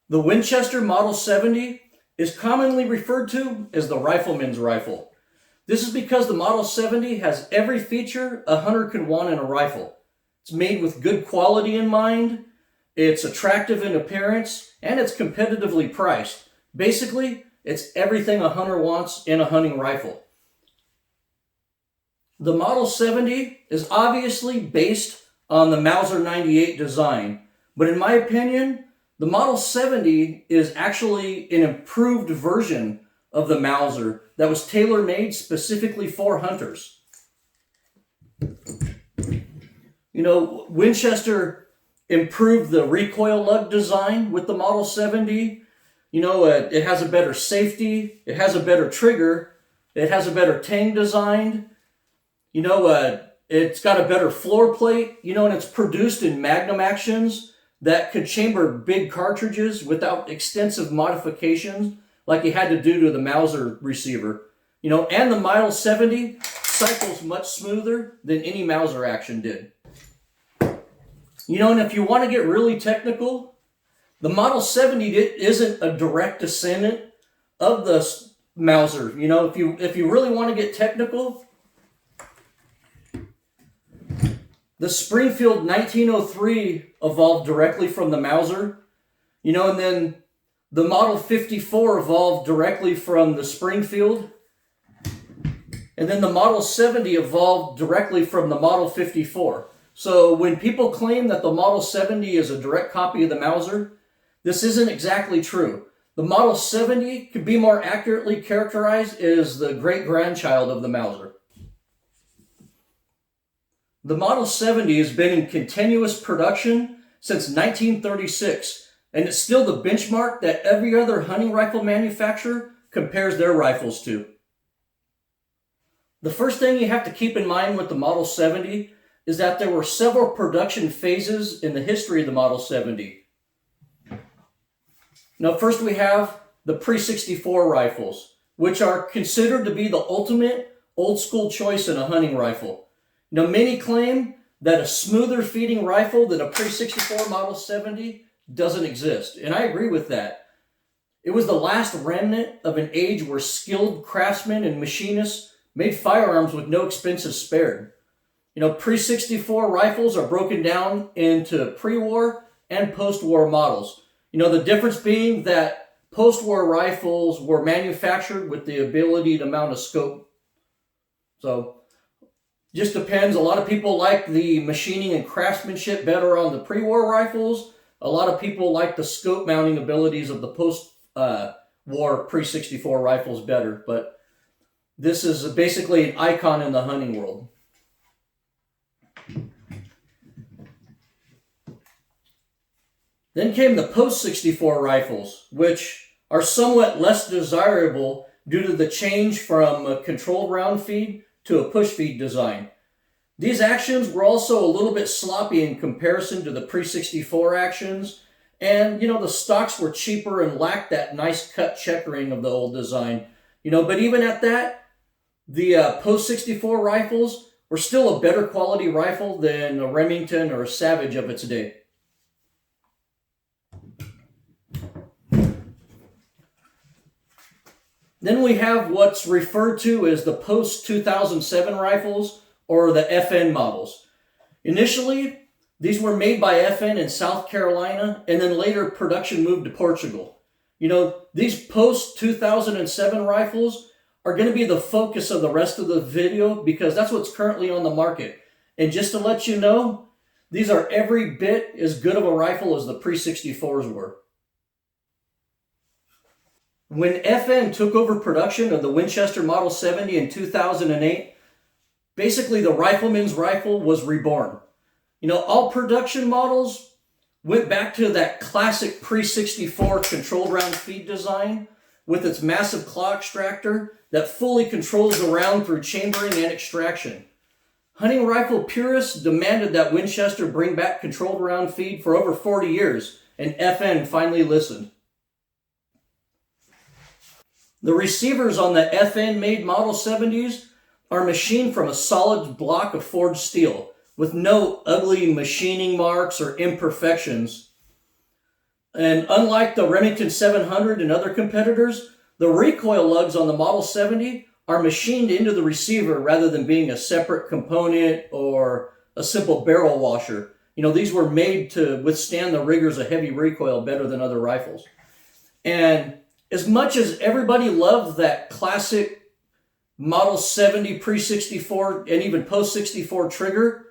The Winchester Model 70 is commonly referred to as the rifleman's rifle. This is because the Model 70 has every feature a hunter could want in a rifle. It's made with good quality in mind, it's attractive in appearance, and it's competitively priced. Basically, it's everything a hunter wants in a hunting rifle. The Model 70 is obviously based on the Mauser 98 design, but in my opinion, the Model 70 is actually an improved version of the Mauser that was tailor-made specifically for hunters. Winchester improved the recoil lug design with the Model 70. It has a better safety, it has a better trigger, it has a better tang design. It's got a better floor plate, and it's produced in Magnum actions that could chamber big cartridges without extensive modifications like you had to do to the Mauser receiver. And the Model 70 cycles much smoother than any Mauser action did. And if you want to get really technical, the Model 70 isn't a direct descendant of the Mauser. If you really want to get technical, the Springfield 1903 evolved directly from the Mauser, and then the Model 54 evolved directly from the Springfield, and then the Model 70 evolved directly from the Model 54. So when people claim that the Model 70 is a direct copy of the Mauser, this isn't exactly true. The Model 70 could be more accurately characterized as the great-grandchild of the Mauser. The Model 70 has been in continuous production since 1936, and it's still the benchmark that every other hunting rifle manufacturer compares their rifles to. The first thing you have to keep in mind with the Model 70 is that there were several production phases in the history of the Model 70. Now, first we have the Pre-64 rifles, which are considered to be the ultimate old-school choice in a hunting rifle. Many claim that a smoother feeding rifle than a Pre-64 Model 70 doesn't exist, and I agree with that. It was the last remnant of an age where skilled craftsmen and machinists made firearms with no expenses spared. Pre-64 rifles are broken down into pre-war and post-war models. The difference being that post-war rifles were manufactured with the ability to mount a scope. So, just depends. A lot of people like the machining and craftsmanship better on the pre-war rifles. A lot of people like the scope mounting abilities of the post-war Pre-64 rifles better. But this is basically an icon in the hunting world. Then came the post-64 rifles, which are somewhat less desirable due to the change from a controlled round feed to a push feed design. These actions were also a little bit sloppy in comparison to the Pre-64 actions, and the stocks were cheaper and lacked that nice cut checkering of the old design. But even at that, the Post-64 rifles were still a better quality rifle than a Remington or a Savage of its day. Then we have what's referred to as the post-2007 rifles, or the FN models. Initially, these were made by FN in South Carolina, and then later production moved to Portugal. These post-2007 rifles are going to be the focus of the rest of the video because that's what's currently on the market. And just to let you know, these are every bit as good of a rifle as the Pre-64s were. When FN took over production of the Winchester Model 70 in 2008, basically the rifleman's rifle was reborn. All production models went back to that classic Pre-64 controlled round feed design with its massive claw extractor that fully controls the round through chambering and extraction. Hunting rifle purists demanded that Winchester bring back controlled round feed for over 40 years, and FN finally listened. The receivers on the FN-made Model 70s are machined from a solid block of forged steel with no ugly machining marks or imperfections. And unlike the Remington 700 and other competitors, the recoil lugs on the Model 70 are machined into the receiver rather than being a separate component or a simple barrel washer. These were made to withstand the rigors of heavy recoil better than other rifles. And as much as everybody loved that classic Model 70 pre-64 and even post-64 trigger,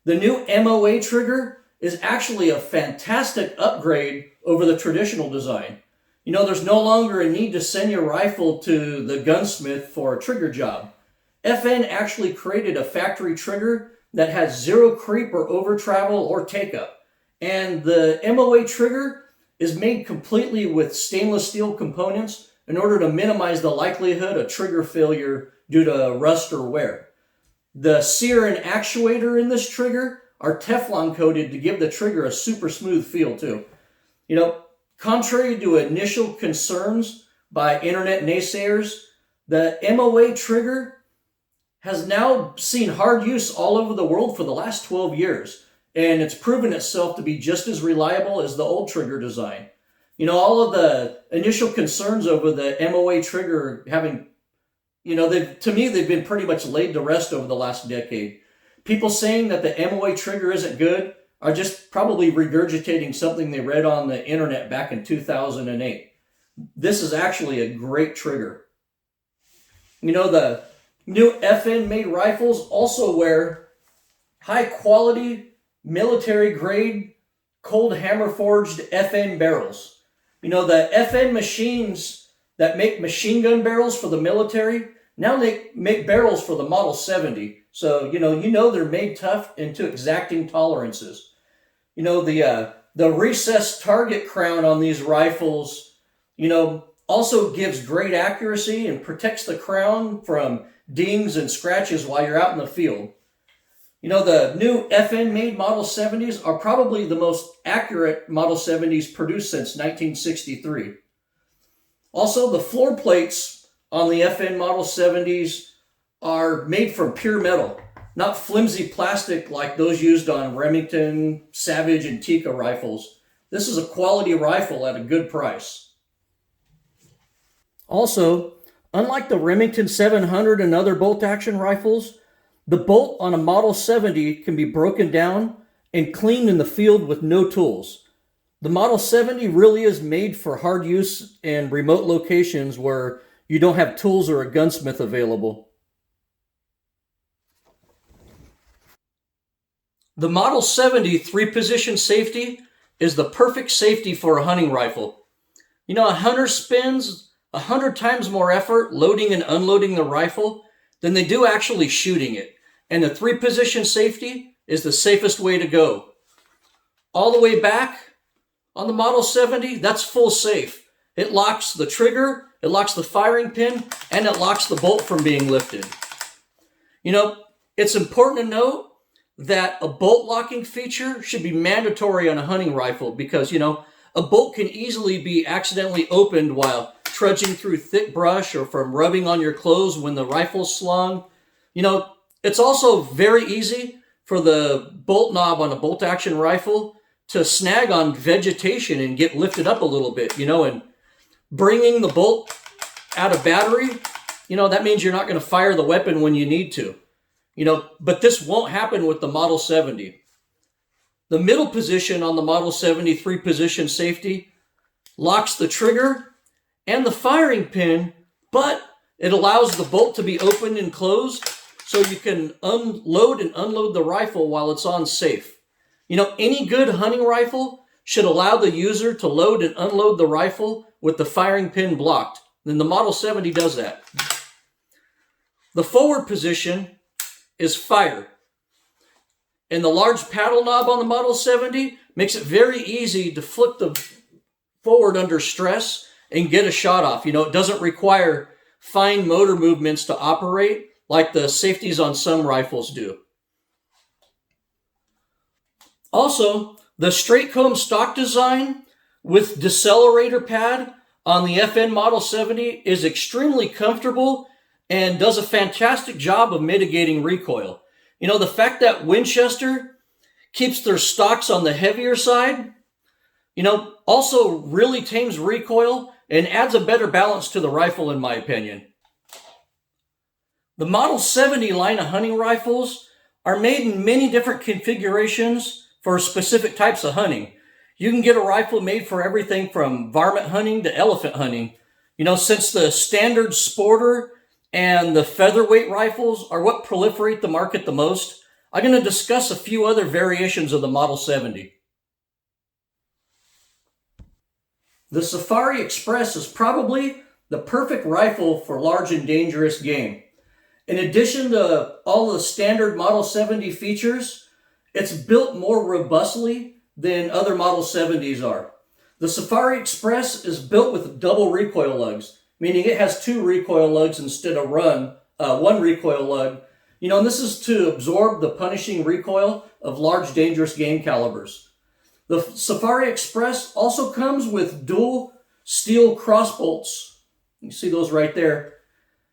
the new MOA trigger is actually a fantastic upgrade over the traditional design. There's no longer a need to send your rifle to the gunsmith for a trigger job. FN actually created a factory trigger that has zero creep or over travel or take up. And the MOA trigger is made completely with stainless steel components in order to minimize the likelihood of trigger failure due to rust or wear. The sear and actuator in this trigger are Teflon coated to give the trigger a super smooth feel too. Contrary to initial concerns by internet naysayers, the MOA trigger has now seen hard use all over the world for the last 12 years, and it's proven itself to be just as reliable as the old trigger design. All of the initial concerns over the MOA trigger having, to me, they've been pretty much laid to rest over the last decade. People saying that the MOA trigger isn't good are just probably regurgitating something they read on the internet back in 2008. This is actually a great trigger. The new FN-made rifles also wear high-quality, military-grade, cold hammer-forged FN barrels. The FN machines that make machine gun barrels for the military, now they make barrels for the Model 70. So, they're made tough and to exacting tolerances. The recessed target crown on these rifles, also gives great accuracy and protects the crown from dings and scratches while you're out in the field. The new FN-made Model 70s are probably the most accurate Model 70s produced since 1963. Also, the floor plates on the FN Model 70s are made from pure metal, not flimsy plastic like those used on Remington, Savage, and Tikka rifles. This is a quality rifle at a good price. Also, unlike the Remington 700 and other bolt-action rifles, the bolt on a Model 70 can be broken down and cleaned in the field with no tools. The Model 70 really is made for hard use in remote locations where you don't have tools or a gunsmith available. The Model 70 3-position safety is the perfect safety for a hunting rifle. A hunter spends 100 times more effort loading and unloading the rifle than they do actually shooting it. And the 3-position safety is the safest way to go. All the way back on the Model 70, that's full safe. It locks the trigger, it locks the firing pin, and it locks the bolt from being lifted. It's important to note that a bolt locking feature should be mandatory on a hunting rifle because, a bolt can easily be accidentally opened while trudging through thick brush or from rubbing on your clothes when the rifle's slung. It's also very easy for the bolt knob on a bolt action rifle to snag on vegetation and get lifted up a little bit, and bringing the bolt out of battery, that means you're not going to fire the weapon when you need to. But this won't happen with the Model 70. The middle position on the Model 70 3-position safety locks the trigger and the firing pin, but it allows the bolt to be opened and closed so you can unload and unload the rifle while it's on safe. Any good hunting rifle should allow the user to load and unload the rifle with the firing pin blocked. And the Model 70 does that. The forward position is fire. And the large paddle knob on the Model 70 makes it very easy to flip the forward under stress and get a shot off. It doesn't require fine motor movements to operate like the safeties on some rifles do. Also, the straight comb stock design with decelerator pad on the FN Model 70 is extremely comfortable and does a fantastic job of mitigating recoil. The fact that Winchester keeps their stocks on the heavier side, Also really tames recoil and adds a better balance to the rifle in my opinion. The Model 70 line of hunting rifles are made in many different configurations for specific types of hunting. You can get a rifle made for everything from varmint hunting to elephant hunting. Since the standard sporter and the featherweight rifles are what proliferate the market the most, I'm going to discuss a few other variations of the Model 70. The Safari Express is probably the perfect rifle for large and dangerous game. In addition to all the standard Model 70 features, it's built more robustly than other Model 70s are. The Safari Express is built with double recoil lugs, meaning it has two recoil lugs instead of one recoil lug. And this is to absorb the punishing recoil of large dangerous game calibers. The Safari Express also comes with dual steel crossbolts. You see those right there.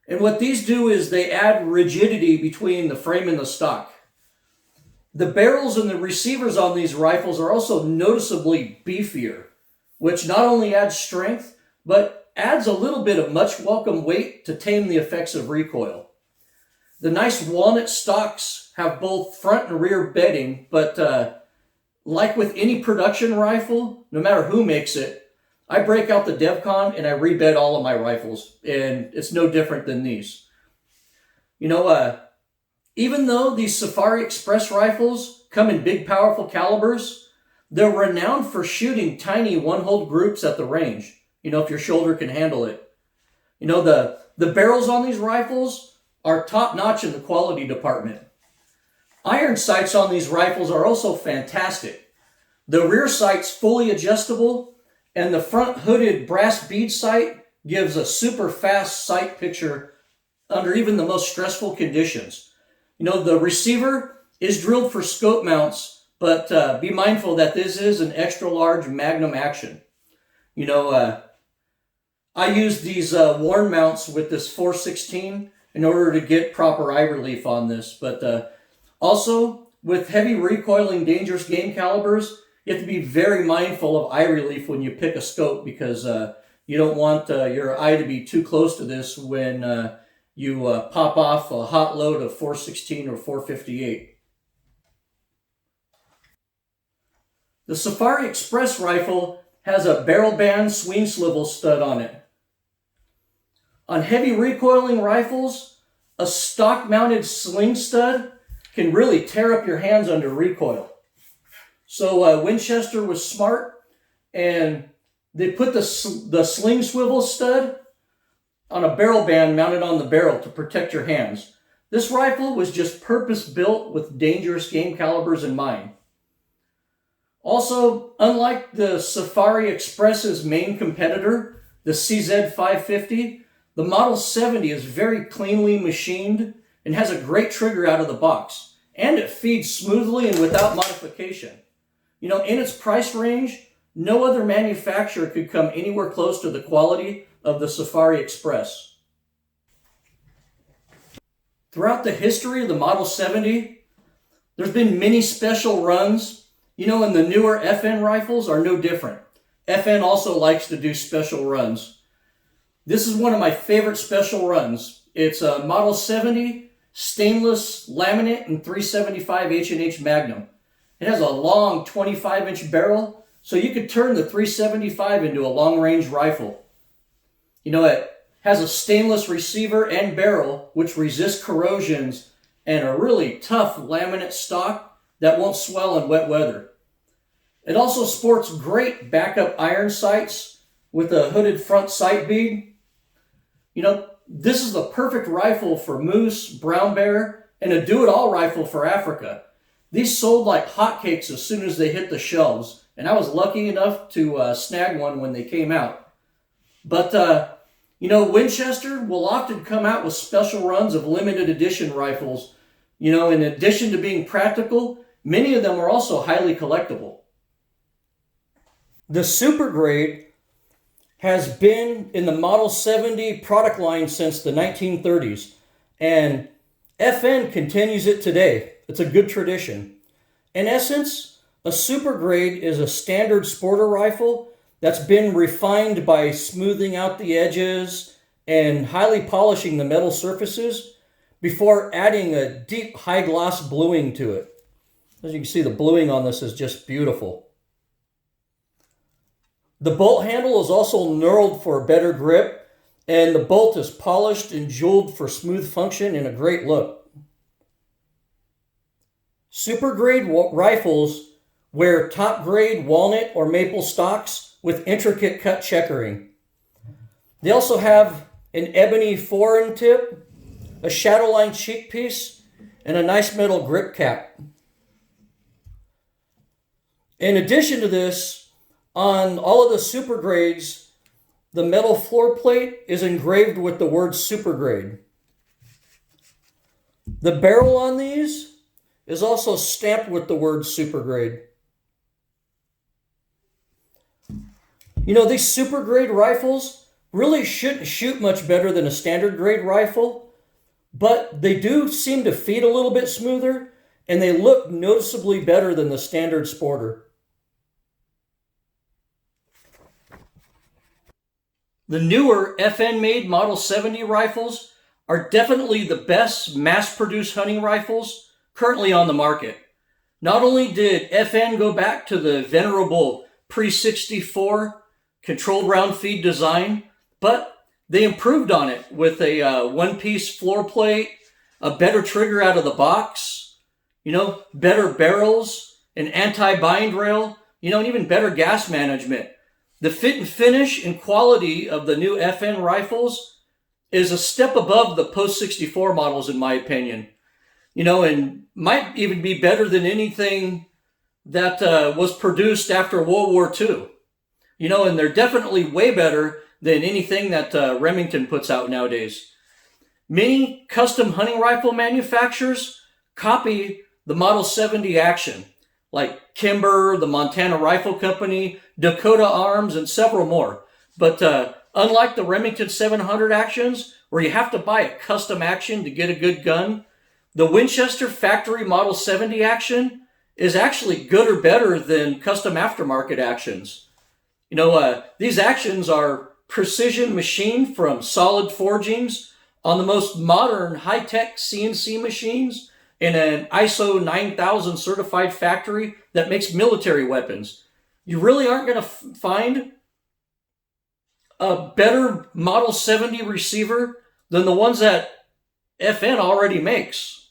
And what these do is they add rigidity between the frame and the stock. The barrels and the receivers on these rifles are also noticeably beefier, which not only adds strength, but adds a little bit of much welcome weight to tame the effects of recoil. The nice walnut stocks have both front and rear bedding, but like with any production rifle, no matter who makes it, I break out the DevCon and I rebed all of my rifles, and it's no different than these. Even though these Safari Express rifles come in big, powerful calibers, they're renowned for shooting tiny one-hold groups at the range, if your shoulder can handle it. The barrels on these rifles are top-notch in the quality department. Iron sights on these rifles are also fantastic. The rear sight's fully adjustable, and the front hooded brass bead sight gives a super fast sight picture under even the most stressful conditions. The receiver is drilled for scope mounts, but be mindful that this is an extra large Magnum action. I use these worn mounts with this 416 in order to get proper eye relief on this, but also, with heavy recoiling dangerous game calibers, you have to be very mindful of eye relief when you pick a scope because you don't want your eye to be too close to this when you pop off a hot load of 416 or 458. The Safari Express rifle has a barrel band swing swivel stud on it. On heavy recoiling rifles, a stock-mounted sling stud can really tear up your hands under recoil. So Winchester was smart, and they put the sling swivel stud on a barrel band mounted on the barrel to protect your hands. This rifle was just purpose-built with dangerous game calibers in mind. Also, unlike the Safari Express's main competitor, the CZ550, the Model 70 is very cleanly machined and has a great trigger out of the box, and it feeds smoothly and without modification. In its price range, no other manufacturer could come anywhere close to the quality of the Safari Express. Throughout the history of the Model 70, there's been many special runs, and the newer FN rifles are no different. FN also likes to do special runs. This is one of my favorite special runs. It's a Model 70 stainless laminate and 375 H&H Magnum. It has a long 25-inch barrel, so you could turn the 375 into a long-range rifle. It has a stainless receiver and barrel, which resist corrosions, and a really tough laminate stock that won't swell in wet weather. It also sports great backup iron sights with a hooded front sight bead. This is the perfect rifle for moose, brown bear, and a do-it-all rifle for Africa. These sold like hotcakes as soon as they hit the shelves, and I was lucky enough to snag one when they came out. But, Winchester will often come out with special runs of limited edition rifles. In addition to being practical, many of them are also highly collectible. The Super Grade has been in the Model 70 product line since the 1930s, and FN continues it today. It's a good tradition. In essence, A super grade is a standard sporter rifle that's been refined by smoothing out the edges and highly polishing the metal surfaces before adding a deep high gloss bluing to it. As you can see, the bluing on this is just beautiful. The bolt handle is also knurled for a better grip, and the bolt is polished and jeweled for smooth function and a great look. Super grade rifles wear top grade walnut or maple stocks with intricate cut checkering. They also have an ebony foreign tip, a shadowline cheek piece, and a nice metal grip cap. In addition to this, on all of the super grades, the metal floor plate is engraved with the word super grade. The barrel on these is also stamped with the word super grade. You know, these super grade rifles really shouldn't shoot much better than a standard grade rifle, but they do seem to feed a little bit smoother, and they look noticeably better than the standard sporter. The newer FN-made Model 70 rifles are definitely the best mass-produced hunting rifles currently on the market. Not only did FN go back to the venerable pre-64 controlled round feed design, but they improved on it with a one-piece floor plate, a better trigger out of the box, better barrels, an anti-bind rail, and even better gas management. The fit and finish and quality of the new FN rifles is a step above the post-64 models, in my opinion. And might even be better than anything that was produced after World War II. And they're definitely way better than anything that Remington puts out nowadays. Many custom hunting rifle manufacturers copy the Model 70 action, like Kimber, the Montana Rifle Company, Dakota Arms, and several more. But unlike the Remington 700 actions, where you have to buy a custom action to get a good gun, the Winchester Factory Model 70 action is actually good or better than custom aftermarket actions. These actions are precision machined from solid forgings on the most modern high-tech CNC machines in an ISO 9000 certified factory that makes military weapons. You really aren't going to find a better Model 70 receiver than the ones that FN already makes.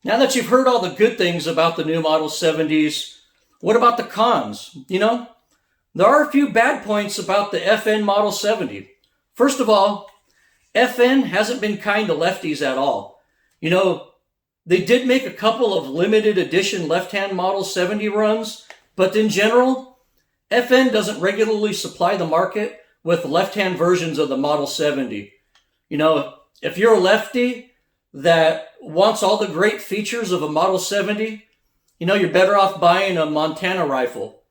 Now that you've heard all the good things about the new Model 70s, what about the cons? There are a few bad points about the FN Model 70. First of all, FN hasn't been kind to lefties at all. They did make a couple of limited edition left-hand Model 70 runs, but in general, FN doesn't regularly supply the market with left-hand versions of the Model 70. If you're a lefty that wants all the great features of a Model 70, you're better off buying a Montana rifle,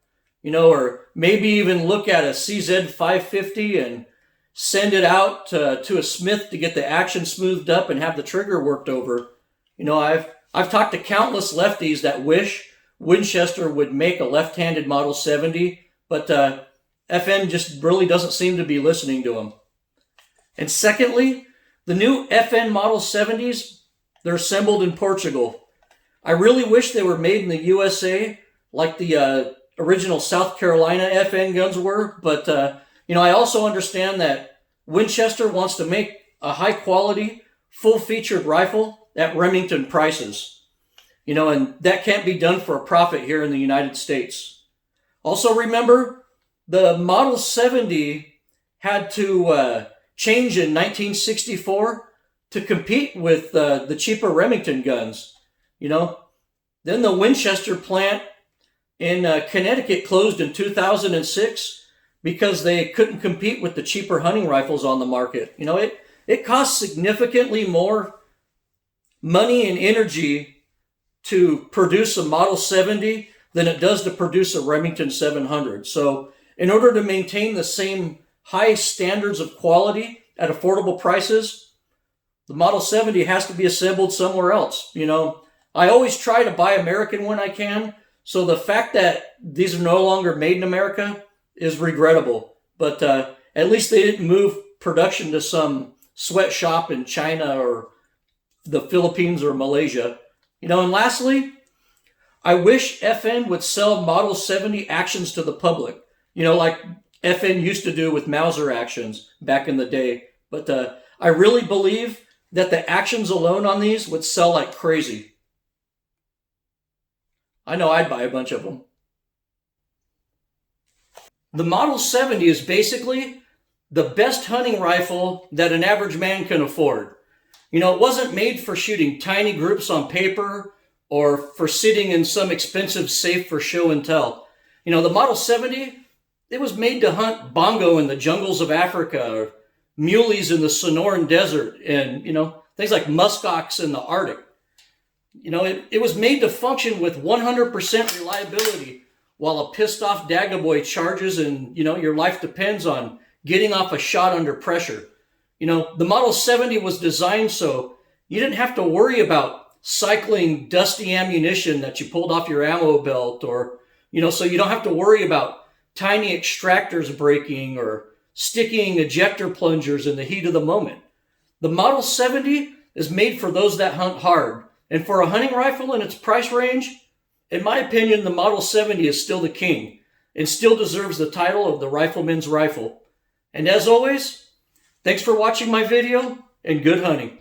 or maybe even look at a CZ 550 and send it out to a smith to get the action smoothed up and have the trigger worked over. I've talked to countless lefties that wish Winchester would make a left-handed Model 70, but FN just really doesn't seem to be listening to them. And secondly, the new FN Model 70s, they're assembled in Portugal. I really wish they were made in the USA like the original South Carolina FN guns were, but I also understand that Winchester wants to make a high-quality, full-featured rifle at Remington prices. And that can't be done for a profit here in the United States. Also remember, the Model 70 had to change in 1964 to compete with the cheaper Remington guns. Then the Winchester plant in Connecticut closed in 2006 because they couldn't compete with the cheaper hunting rifles on the market. It costs significantly more money and energy to produce a Model 70 than it does to produce a Remington 700. So in order to maintain the same high standards of quality at affordable prices, the Model 70 has to be assembled somewhere else. I always try to buy American when I can. So the fact that these are no longer made in America is regrettable. But at least they didn't move production to some sweatshop in China or the Philippines or Malaysia. And lastly, I wish FN would sell Model 70 actions to the public, like FN used to do with Mauser actions back in the day. But I really believe that the actions alone on these would sell like crazy. I know I'd buy a bunch of them. The Model 70 is basically the best hunting rifle that an average man can afford. It wasn't made for shooting tiny groups on paper or for sitting in some expensive safe for show and tell. The Model 70, it was made to hunt bongo in the jungles of Africa, or muleys in the Sonoran Desert, and, things like muskox in the Arctic. It was made to function with 100% reliability while a pissed off Dagoboy charges and, your life depends on getting off a shot under pressure. The Model 70 was designed so you didn't have to worry about cycling dusty ammunition that you pulled off your ammo belt, or, so you don't have to worry about tiny extractors breaking or sticking ejector plungers in the heat of the moment. The Model 70 is made for those that hunt hard. And for a hunting rifle in its price range, in my opinion, the Model 70 is still the king and still deserves the title of the rifleman's rifle. And as always, thanks for watching my video and good hunting.